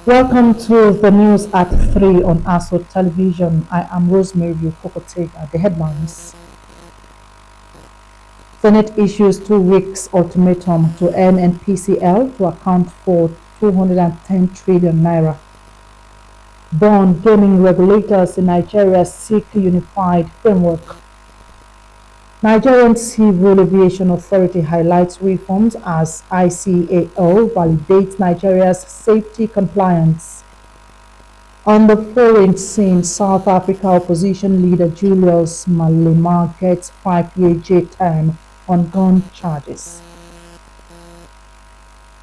Welcome to the news at 3 on Aso Television. I am Rosemary Fokotega. The headlines. Senate issues 2 weeks ultimatum to NNPCL to account for 210 trillion naira. Bond gaming regulators in Nigeria seek unified framework. Nigerian Civil Aviation Authority highlights reforms as ICAO validates Nigeria's safety compliance. On the foreign scene, South Africa opposition leader Julius Malema gets 5-year jail term on gun charges.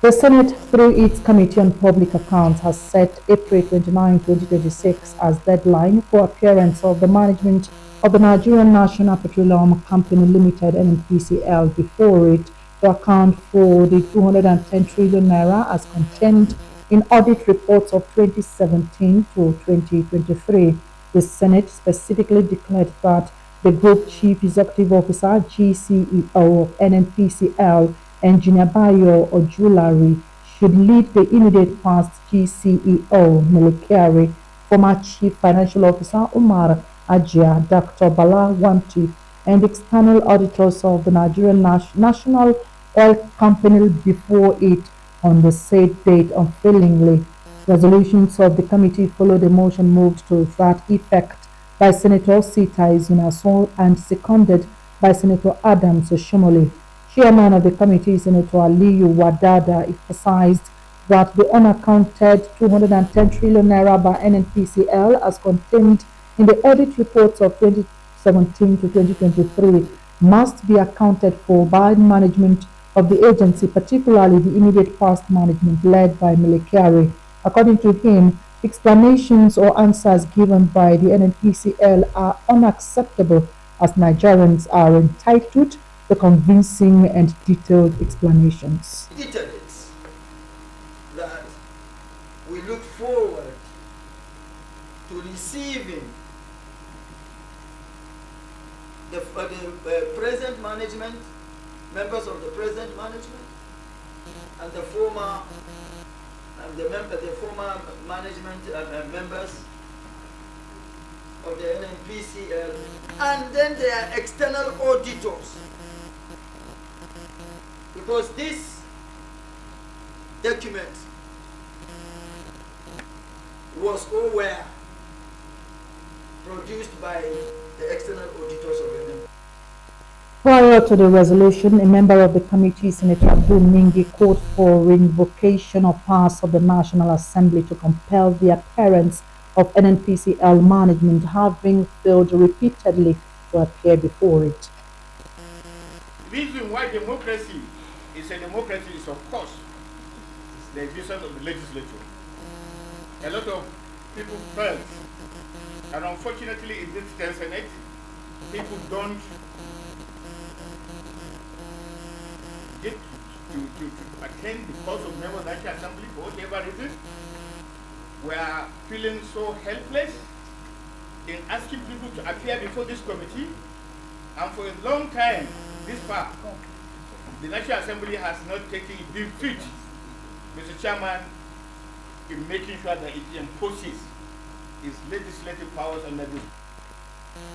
The Senate, through its Committee on Public Accounts, has set April 29, 2026 as deadline for appearance of the management of the Nigerian National Petroleum Company Limited (NNPCL) before it to account for the 210 trillion naira as contained in audit reports of 2017 to 2023. The Senate specifically declared that the Group Chief Executive Officer (GCEO) of NNPCL, Engineer Bayo Ojulari, should lead the immediate past GCEO Melekari, former Chief Financial Officer Umar Ajia, Dr. Bala Wanti, and external auditors of the Nigerian National Oil Company before it on the said date unfailingly. Resolutions of the committee followed a motion moved to that effect by Senator Sita Izunaso and seconded by Senator Adams Oshomole. Chairman of the committee, Senator Aliyu Wadada, emphasized that the unaccounted 210 trillion naira by NNPCL as contained in the audit reports of 2017 to 2023 must be accounted for by management of the agency, particularly the immediate past management led by Melekari. According to him, explanations or answers given by the NNPCL are unacceptable as Nigerians are entitled to convincing and detailed explanations. Iterates that we look forward to receiving the present management, members of the present management, and the former management members of the NNPCL, and then their external auditors, because this document was all were produced by the external auditors of NNPCL. Prior to the resolution, a member of the committee, Senator Abdul Mingi, called for revocation of powers of the National Assembly to compel the appearance of NNPCL management, having failed repeatedly to appear before it. The reason why democracy is a democracy is, of course, the existence of the legislature. A lot of people felt, and unfortunately in this Senate, people don't get to attend because of members of the National Assembly for whatever reason. We are feeling so helpless in asking people to appear before this committee, and for a long time, this far, the National Assembly has not taken a big feat, Mr. Chairman, in making sure that it imposes its legislative powers under this.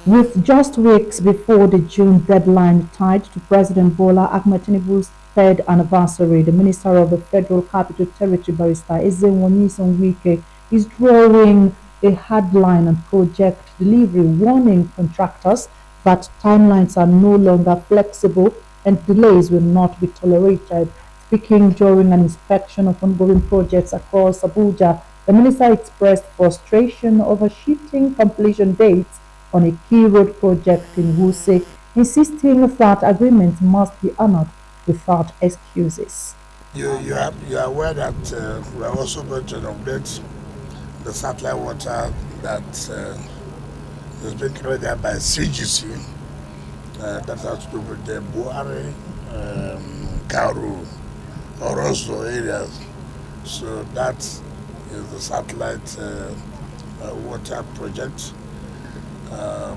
With just weeks before the June deadline tied to President Bola Ahmed Tinubu's third anniversary, the Minister of the Federal Capital Territory, Barrister Ezenwonyi Wike, is drawing a hardline on project delivery, warning contractors that timelines are no longer flexible and delays will not be tolerated. Speaking during an inspection of ongoing projects across Abuja, the minister expressed frustration over shifting completion dates on a key road project in Wuse, insisting that agreements must be honored without excuses. You are aware that we are also going to update the satellite water that has been carried out by CGC, that has to do with the Buhari, Kauru, or also areas. So that is the satellite water project.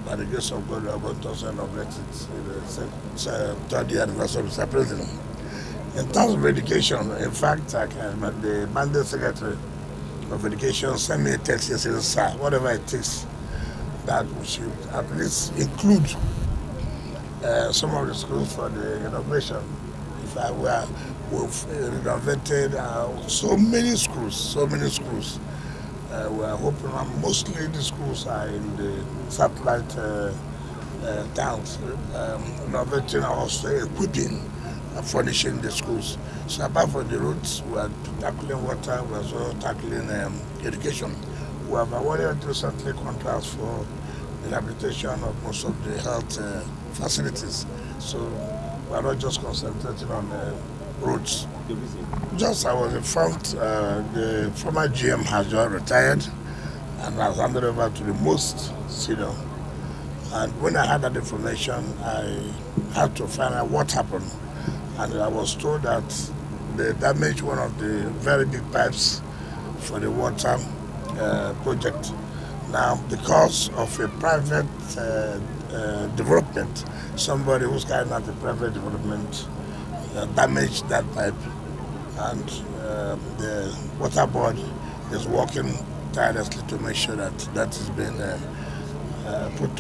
By the grace of God, we are going to celebrate it in the third year anniversary of Mr. President. In terms of education, in fact, the mandate secretary of Education sent me a text and said, sir, whatever it takes, that we should at least include some of the schools for the renovation. In fact, we've renovated so many schools. We are hoping mostly the schools are in the satellite towns, renovating and also equipping and furnishing the schools. So apart from the roads, we are tackling water, we are also tackling education. We have awarded recently contracts for the rehabilitation of most of the health facilities. So we are not just concentrating on roads. Just I was informed the former GM has just retired and has handed over to the most senior. And when I had that information, I had to find out what happened. And I was told that they damaged one of the very big pipes for the water project. Now, because of a private development, somebody who's carrying out a private development damaged that pipe, and the water board is working tirelessly to make sure that that is being put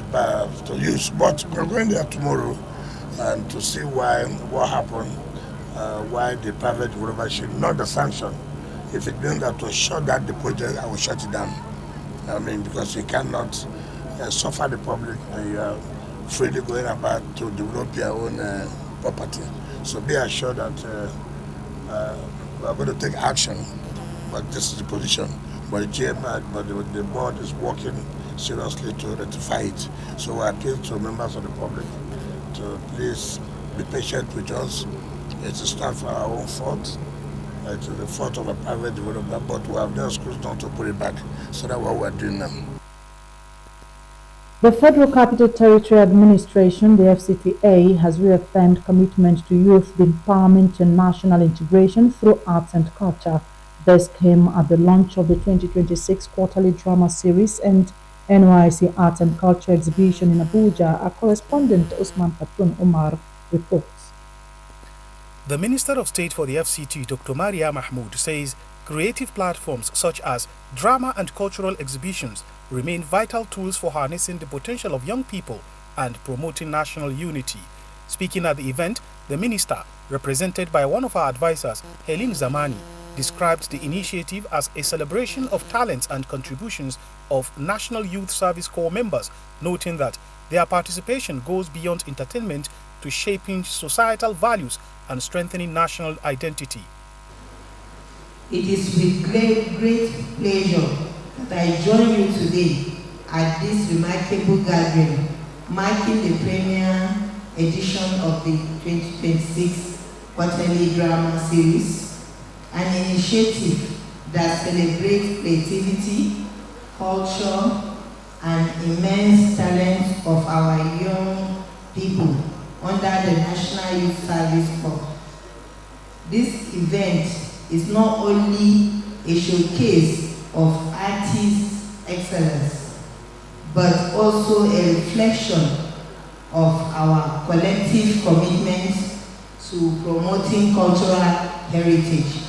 to use. But we're going there tomorrow and to see what happened, why the private developer should not the sanction. If it means that to shut down the project, I will shut it down. I mean, because you cannot suffer the public and you are freely going about to develop your own property. So be assured that we are going to take action, but this is the position. But the GM, the board is working seriously to rectify it. So I appeal to members of the public to please be patient with us. It is not for our own fault. It is the fault of a private developer, but we have no excuse not to put it back. So that's what we're doing now. The Federal Capital Territory Administration, the FCTA, has reaffirmed commitment to youth empowerment and national integration through arts and culture. This came at the launch of the 2026 quarterly drama series and NYC Arts and Culture exhibition in Abuja. Our correspondent Usman Katun Umar reports. The Minister of State for the FCT, Dr. Maria Mahmood, says creative platforms such as drama and cultural exhibitions remain vital tools for harnessing the potential of young people and promoting national unity. Speaking at the event, the minister, represented by one of our advisors, Helene Zamani, described the initiative as a celebration of talents and contributions of National Youth Service Corps members, noting that their participation goes beyond entertainment to shaping societal values and strengthening national identity. It is with great pleasure that I join you today at this remarkable gathering, marking the premier edition of the 2026 quarterly drama series, an initiative that celebrates creativity, culture, and immense talent of our young people under the National Youth Service Corps. This event is not only a showcase of artist excellence, but also a reflection of our collective commitment to promoting cultural heritage.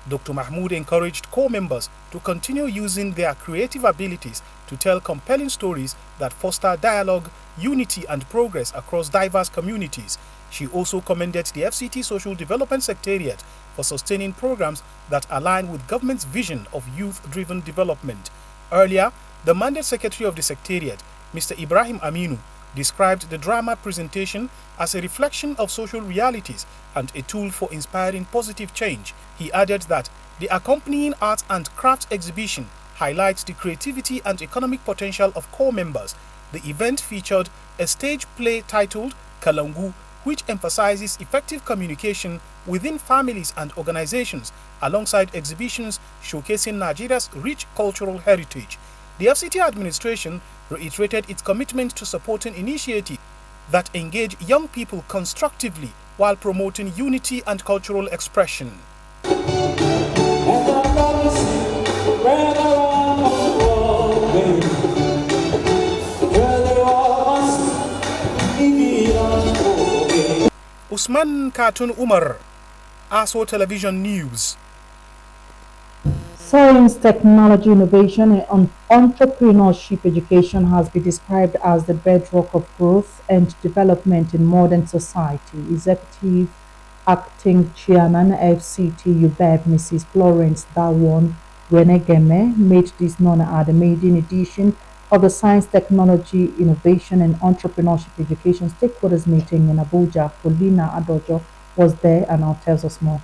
Dr. Mahmood encouraged corps members to continue using their creative abilities to tell compelling stories that foster dialogue, unity, and progress across diverse communities. She also commended the FCT Social Development Secretariat for sustaining programs that align with government's vision of youth-driven development. Earlier, the mandate secretary of the Secretariat, Mr. Ibrahim Aminu, described the drama presentation as a reflection of social realities and a tool for inspiring positive change. He added that the accompanying arts and crafts exhibition highlights the creativity and economic potential of corps members. The event featured a stage play titled Kalangu, which emphasizes effective communication within families and organizations, alongside exhibitions showcasing Nigeria's rich cultural heritage. The FCT administration reiterated its commitment to supporting initiatives that engage young people constructively while promoting unity and cultural expression. Usman Katun Umar, Aso Television News. Science, technology, innovation, and entrepreneurship education has been described as the bedrock of growth and development in modern society. Executive Acting Chairman FCT UBEB, Mrs. Florence Dawon Wenegeme, made this known at the maiden edition of the Science, Technology, Innovation, and Entrepreneurship Education Stakeholders Meeting in Abuja. Paulina Adojo was there and now tells us more.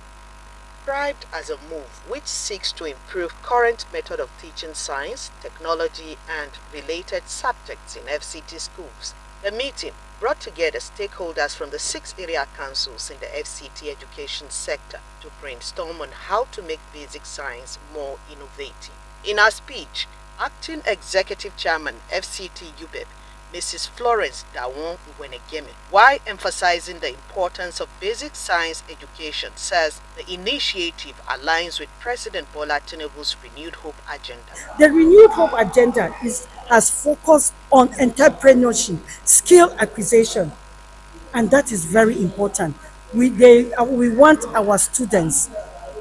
Described as a move which seeks to improve current method of teaching science, technology, and related subjects in FCT schools. The meeting brought together stakeholders from the 6 area councils in the FCT education sector to brainstorm on how to make basic science more innovative. In her speech, Acting Executive Chairman FCT UBEB, Mrs. Florence Dawon Wenegeme, while emphasizing the importance of basic science education, says the initiative aligns with President Bola Tinubu's Renewed Hope agenda. The Renewed Hope agenda has focused on entrepreneurship, skill acquisition, and that is very important. We want our students,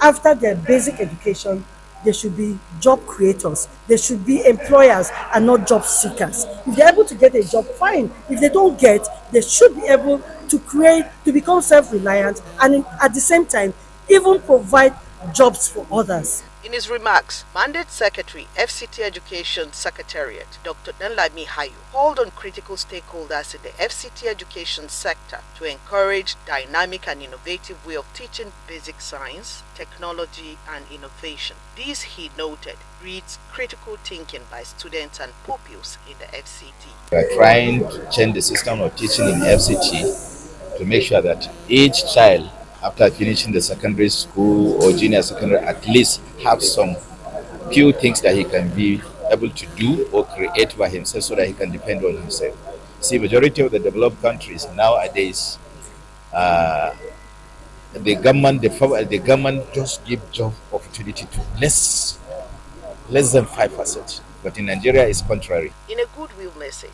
after their basic education, they should be job creators. They should be employers and not job seekers. If they're able to get a job, fine. If they don't get, they should be able to become self-reliant and at the same time, even provide jobs for others. In his remarks, Mandate Secretary, FCT Education Secretariat, Dr. Danlami Hayo, called on critical stakeholders in the FCT education sector to encourage dynamic and innovative way of teaching basic science, technology, and innovation. This, he noted, breeds critical thinking by students and pupils in the FCT. We are trying to change the system of teaching in FCT to make sure that each child, after finishing the secondary school or junior secondary, at least have some few things that he can be able to do or create by himself so that he can depend on himself. See, majority of the developed countries nowadays, the government just give job opportunity to less than 5%. But in Nigeria, it's contrary. In a goodwill message,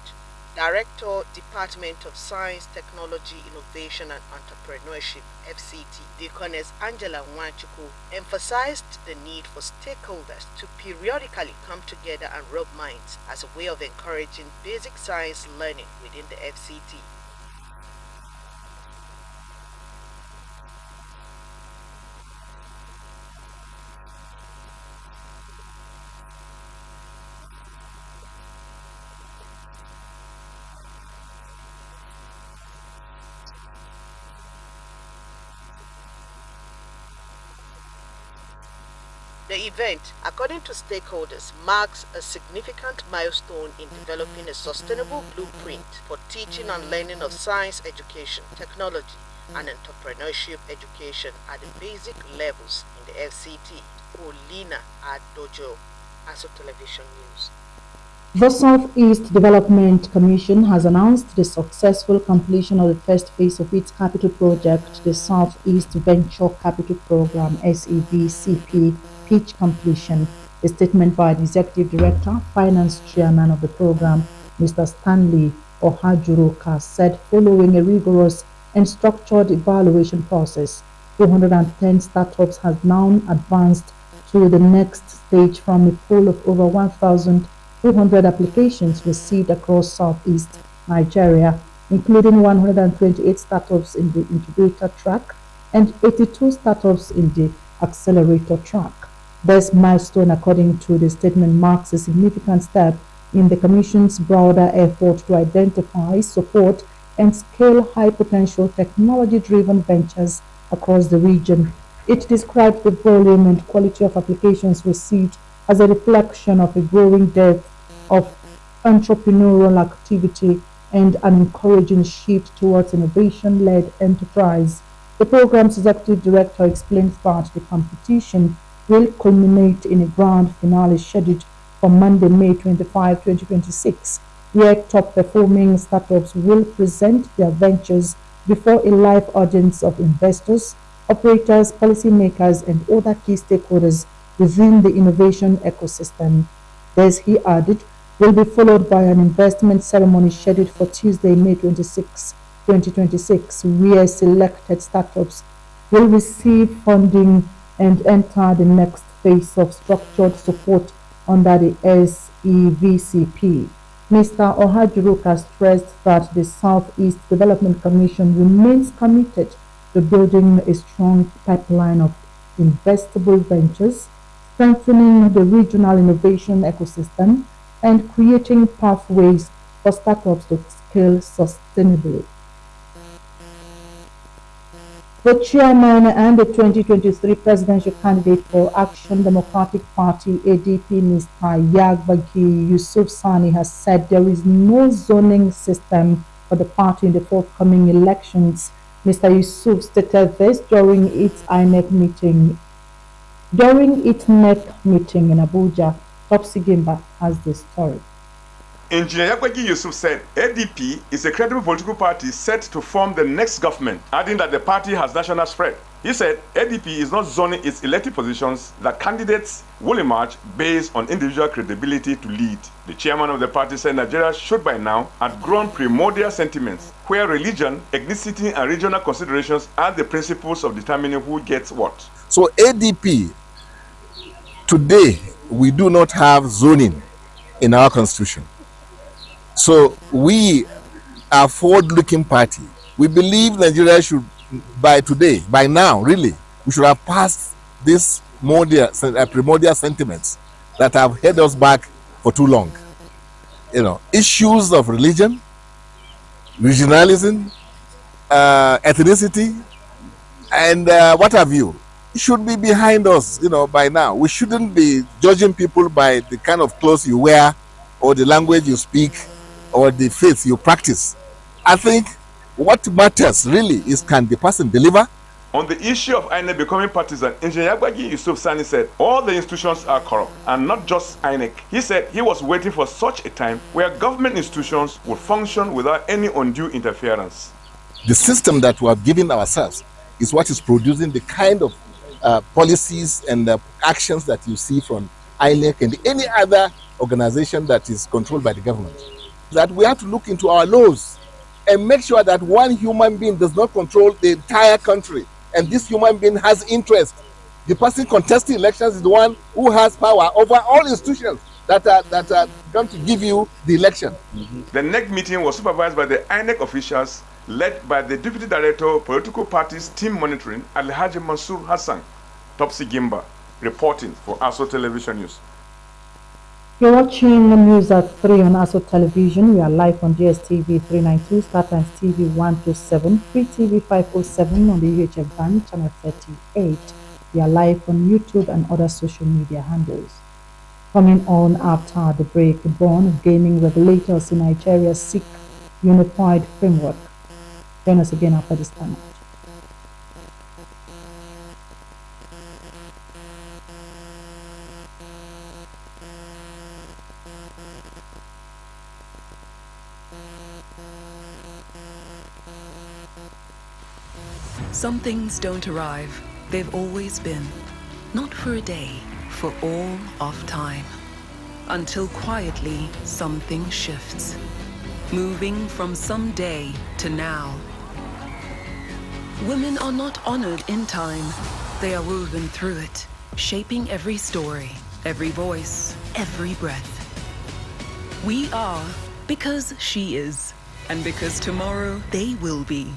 Director, Department of Science, Technology, Innovation and Entrepreneurship, FCT, Deaconess Angela Nwanchukwu, emphasized the need for stakeholders to periodically come together and rub minds as a way of encouraging basic science learning within the FCT. The event, according to stakeholders, marks a significant milestone in developing a sustainable blueprint for teaching and learning of science education, technology, and entrepreneurship education at the basic levels in the FCT. Paulina Adojo, Aso Television News. The Southeast Development Commission has announced the successful completion of the first phase of its capital project, the Southeast Venture Capital Program (SEVCP) pitch completion. A statement by the Executive Director, Finance Chairman of the program, Mr. Stanley Ohajuruka, said following a rigorous and structured evaluation process, 210 startups have now advanced to the next stage from a pool of over 1,200 applications received across Southeast Nigeria, including 128 startups in the incubator track and 82 startups in the accelerator track. This milestone, according to the statement, marks a significant step in the Commission's broader effort to identify, support, and scale high-potential technology-driven ventures across the region. It described the volume and quality of applications received as a reflection of a growing depth of entrepreneurial activity and an encouraging shift towards innovation-led enterprise. The program's executive director explains that the competition will culminate in a grand finale scheduled for Monday, May 25, 2026, where top-performing startups will present their ventures before a live audience of investors, operators, policymakers, and other key stakeholders within the innovation ecosystem. This, he added, will be followed by an investment ceremony scheduled for Tuesday, May 26, 2026, where selected startups will receive funding and enter the next face of structured support under the SEVCP. Mr. Ohajuruka stressed that the Southeast Development Commission remains committed to building a strong pipeline of investable ventures, strengthening the regional innovation ecosystem, and creating pathways for startups to scale sustainably. The chairman and the 2023 presidential candidate for Action Democratic Party ADP, Mr. Yagbagi Yusuf Sani, has said there is no zoning system for the party in the forthcoming elections. Mr. Yusuf stated this during its INEC meeting. During its NEC meeting in Abuja, Topsy Gimba has the story. Engineer Yagbagi Yusuf said ADP is a credible political party set to form the next government, adding that the party has national spread. He said ADP is not zoning its elected positions, that candidates will emerge based on individual credibility to lead. The chairman of the party said Nigeria should by now have grown primordial sentiments, where religion, ethnicity, and regional considerations are the principles of determining who gets what. So ADP, today, we do not have zoning in our constitution. So we are a forward-looking party. We believe Nigeria should, by now, really, we should have passed these primordial sentiments that have held us back for too long. Issues of religion, regionalism, ethnicity, and what have you, should be behind us, by now. We shouldn't be judging people by the kind of clothes you wear, or the language you speak, or the faith you practice. I think what matters really is, can the person deliver? On the issue of INEC becoming partisan, Engineer Yagbagi Yusuf Sani said all the institutions are corrupt, and not just INEC. He said he was waiting for such a time where government institutions would function without any undue interference. The system that we have given ourselves is what is producing the kind of policies and actions that you see from INEC and any other organization that is controlled by the government. That we have to look into our laws and make sure that one human being does not control the entire country, and this human being has interest. The person contesting elections is the one who has power over all institutions that are going to give you the election. The NEC meeting was supervised by the INEC officials, led by the Deputy Director of Political Parties Team Monitoring, Alhaji Mansour Hassan. Topsy Gimba, reporting for Aso Television News. You're watching the news at 3 on Aso Television. We are live on DSTV 392, StarTimes TV 127, Free TV 507 on the UHF band, channel 38. We are live on YouTube and other social media handles. Coming on after the break, Board of Gaming Regulators in Nigeria seek unified framework. Join us again after this time. Some things don't arrive, they've always been. Not for a day, for all of time. Until quietly something shifts. Moving from someday to now. Women are not honored in time, they are woven through it, shaping every story, every voice, every breath. We are because she is, and because tomorrow they will be.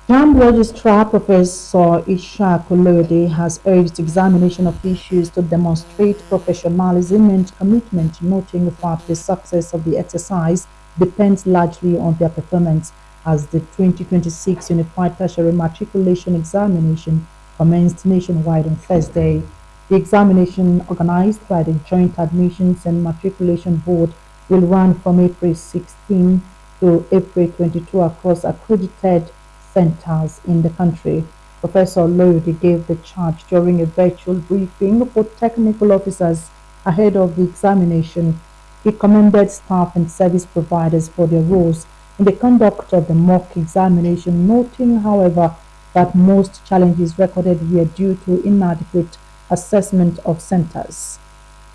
JAMB Registrar Professor Isha Kolode has urged examination officials to demonstrate professionalism and commitment, noting that the success of the exercise depends largely on their performance as the 2026 Unified Tertiary Matriculation Examination commenced nationwide on Thursday. The examination, organized by the Joint Admissions and Matriculation Board, will run from April 16 to April 22 across accredited centers in the country. Professor Lodi gave the charge during a virtual briefing for technical officers ahead of the examination. He commended staff and service providers for their roles in the conduct of the mock examination, noting, however, that most challenges recorded were due to inadequate assessment of centers.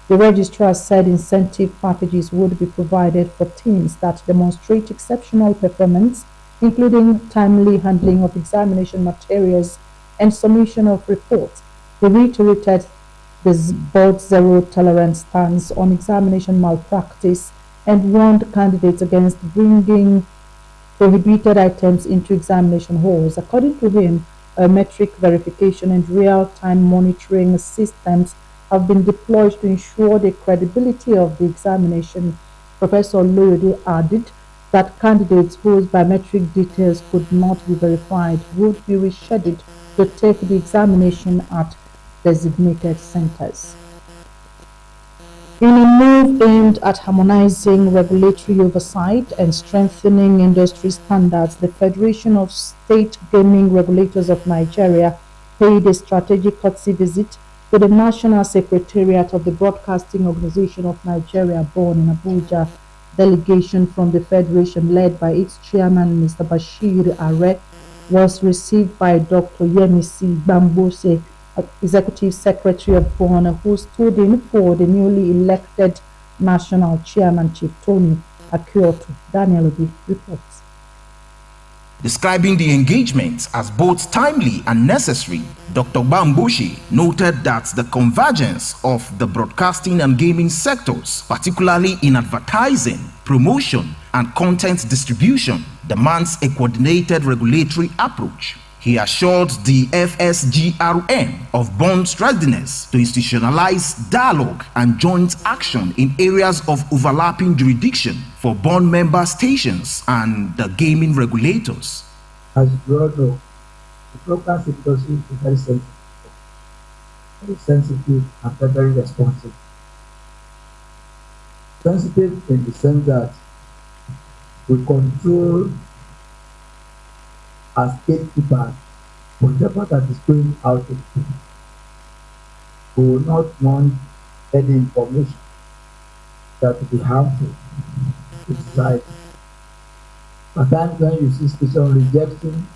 The registrar said incentive packages would be provided for teams that demonstrate exceptional performance, including timely handling of examination materials and submission of reports. He reiterated the board's zero-tolerance stance on examination malpractice and warned candidates against bringing prohibited items into examination halls. According to him, metric verification and real-time monitoring systems have been deployed to ensure the credibility of the examination. Professor Loyode added that candidates whose biometric details could not be verified would be rescheduled to take the examination at designated centers. In a move aimed at harmonizing regulatory oversight and strengthening industry standards, the Federation of State Gaming Regulators of Nigeria paid a strategic courtesy visit to the National Secretariat of the Broadcasting Organization of Nigeria, born in Abuja. Delegation from the Federation, led by its chairman, Mr. Bashir Are, was received by Dr. Yemisi Bambose, Executive Secretary of BON, who stood in for the newly elected National Chairman, Chief Tony Akioto. Daniel Obi reports. Describing the engagement as both timely and necessary, Dr. Bambushi noted that the convergence of the broadcasting and gaming sectors, particularly in advertising, promotion, and content distribution, demands a coordinated regulatory approach. He assured the FSGRN of BON's readiness to institutionalize dialogue and joint action in areas of overlapping jurisdiction for BON member stations and the gaming regulators. As you all know, the broadcast industry is very sensitive and very responsive. Sensitive in the sense that we control as gatekeepers whatever that is going out in the people. We will not want any information that will be harmful to society. At times when you see station rejecting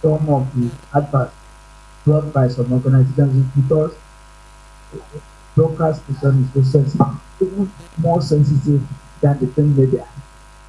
some of the adverts brought by some organizations because broadcast station is so sensitive, even more sensitive than the print media.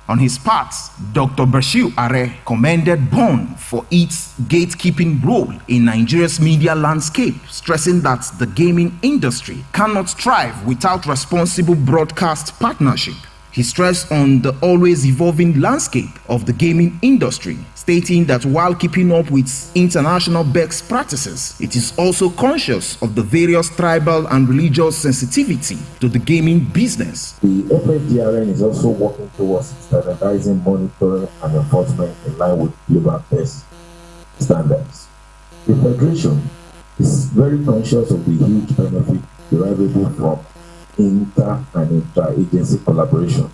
On his part, Dr. Bashir Are commended BON for its gatekeeping role in Nigeria's media landscape, stressing that the gaming industry cannot thrive without responsible broadcast partnership. He stressed on the always evolving landscape of the gaming industry, stating that while keeping up with international best practices, it is also conscious of the various tribal and religious sensitivity to the gaming business. The FSGRN is also working towards standardizing monitoring and enforcement in line with global best standards. The Federation is very conscious of the huge benefit derivable from inter and intra-agency collaboration,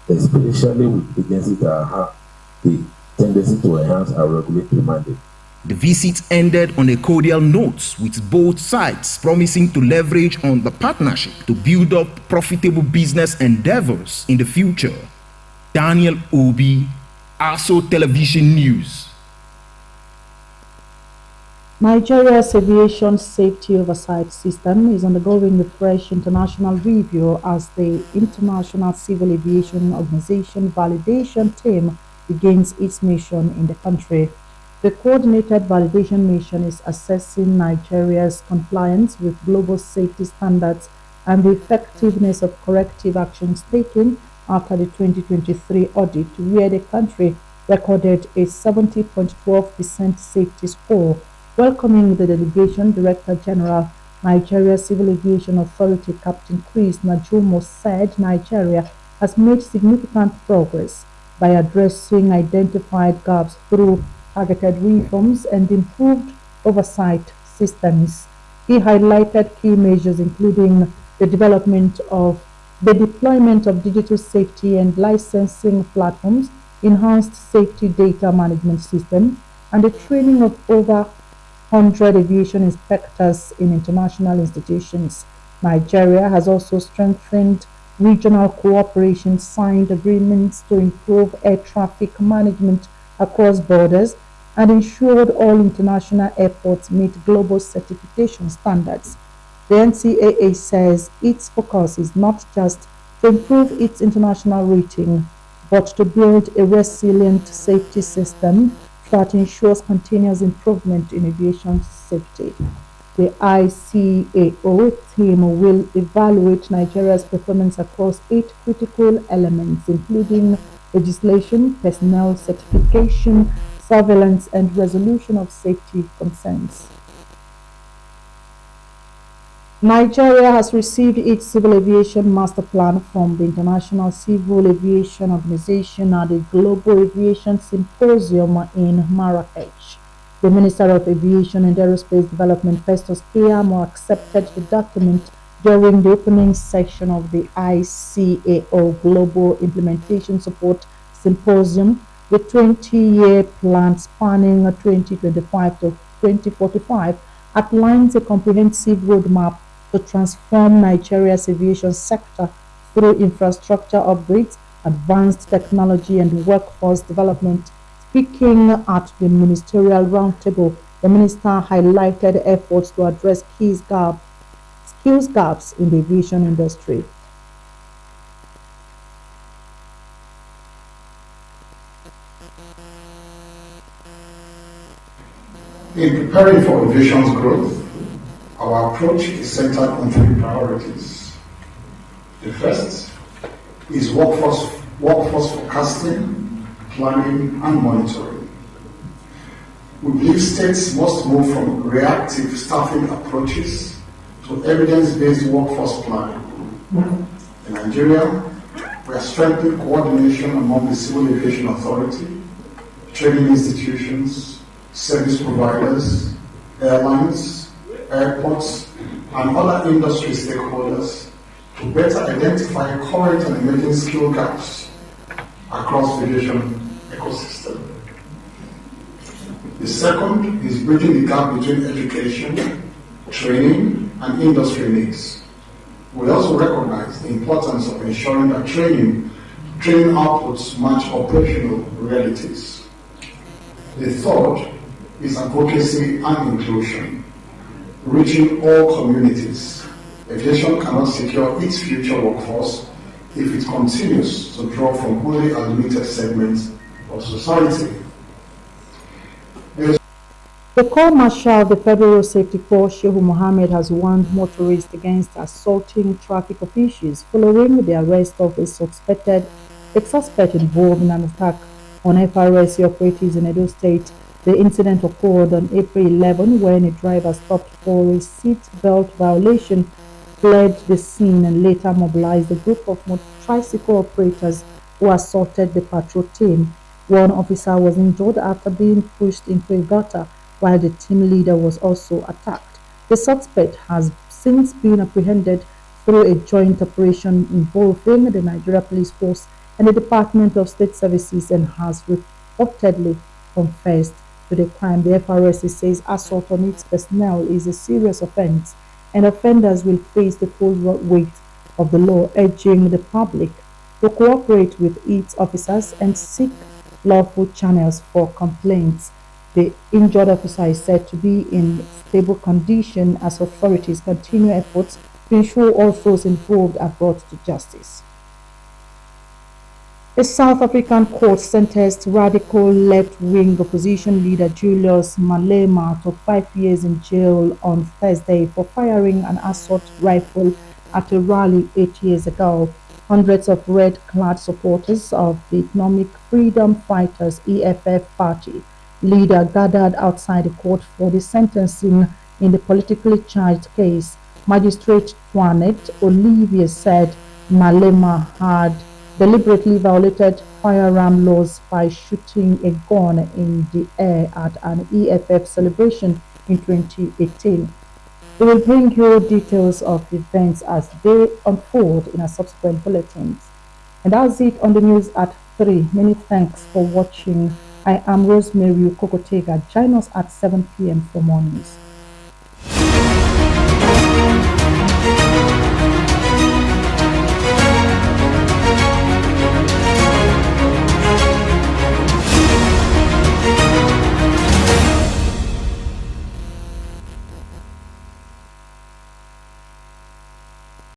especially with agencies that have the tendency to enhance our regulatory mandate. The visit ended on a cordial note, with both sides promising to leverage on the partnership to build up profitable business endeavors in the future. Daniel Obi, Aso Television News. Nigeria's aviation safety oversight system is undergoing a fresh international review as the International Civil Aviation Organization validation team begins its mission in the country. The coordinated validation mission is assessing Nigeria's compliance with global safety standards and the effectiveness of corrective actions taken after the 2023 audit, where the country recorded a 70.12% safety score. Welcoming the delegation, Director General, Nigeria Civil Aviation Authority, Captain Chris Najumo, said Nigeria has made significant progress by addressing identified gaps through targeted reforms and improved oversight systems. He highlighted key measures including the deployment of digital safety and licensing platforms, enhanced safety data management system, and the training of over 100 aviation inspectors in international institutions. Nigeria has also strengthened regional cooperation, signed agreements to improve air traffic management across borders, and ensured all international airports meet global certification standards. The NCAA says its focus is not just to improve its international rating, but to build a resilient safety system that ensures continuous improvement in aviation safety. The ICAO team will evaluate Nigeria's performance across 8 critical elements, including legislation, personnel certification, surveillance, and resolution of safety concerns. Nigeria has received its civil aviation master plan from the International Civil Aviation Organization at the Global Aviation Symposium in Marrakech. The Minister of Aviation and Aerospace Development, Festus Keyamo, accepted the document during the opening section of the ICAO Global Implementation Support Symposium. The 20-year plan spanning 2025 to 2045 outlines a comprehensive roadmap to transform Nigeria's aviation sector through infrastructure upgrades, advanced technology, and workforce development. Speaking at the ministerial roundtable, the minister highlighted efforts to address skills gaps in the aviation industry. In preparing for aviation's growth, our approach is centered on 3 priorities. The first is workforce forecasting, planning, and monitoring. We believe states must move from reactive staffing approaches to evidence-based workforce planning. In Nigeria, we are strengthening coordination among the Civil Aviation Authority, training institutions, service providers, airlines, airports, and other industry stakeholders to better identify current and emerging skill gaps across the aviation ecosystem. The second is bridging the gap between education, training, and industry needs. We also recognize the importance of ensuring that training outputs match operational realities. The third is advocacy and inclusion, reaching all communities. Aviation cannot secure its future workforce if it continues to draw from only a limited segment of society. The Corps Marshal of the Federal Safety Corps, Shehu Mohammed, has warned motorists against assaulting traffic officials following the arrest of a suspect involved in an attack on FRSC operatives in Edo State. The incident occurred on April 11 when a driver stopped for a seat belt violation, fled the scene, and later mobilized a group of tricycle operators who assaulted the patrol team. One officer was injured after being pushed into a gutter, while the team leader was also attacked. The suspect has since been apprehended through a joint operation involving the Nigeria Police Force and the Department of State Services, and has reportedly confessed to the crime. The FRSC says assault on its personnel is a serious offense and offenders will face the full weight of the law, urging the public to cooperate with its officers and seek lawful channels for complaints. The injured officer is said to be in stable condition as authorities continue efforts to ensure all those involved are brought to justice. A South African court sentenced radical left-wing opposition leader Julius Malema to 5 years in jail on Thursday for firing an assault rifle at a rally 8 years ago. Hundreds of red-clad supporters of the Economic Freedom Fighters (EFF) party leader gathered outside the court for the sentencing in the politically charged case. Magistrate Juanette Olivier said Malema had deliberately violated firearm laws by shooting a gun in the air at an EFF celebration in 2018. We will bring you details of events as they unfold in our subsequent bulletins. And that's it on the news at 3. Many thanks for watching. I am Rosemary Kokotega. Join us at 7 p.m. for more news.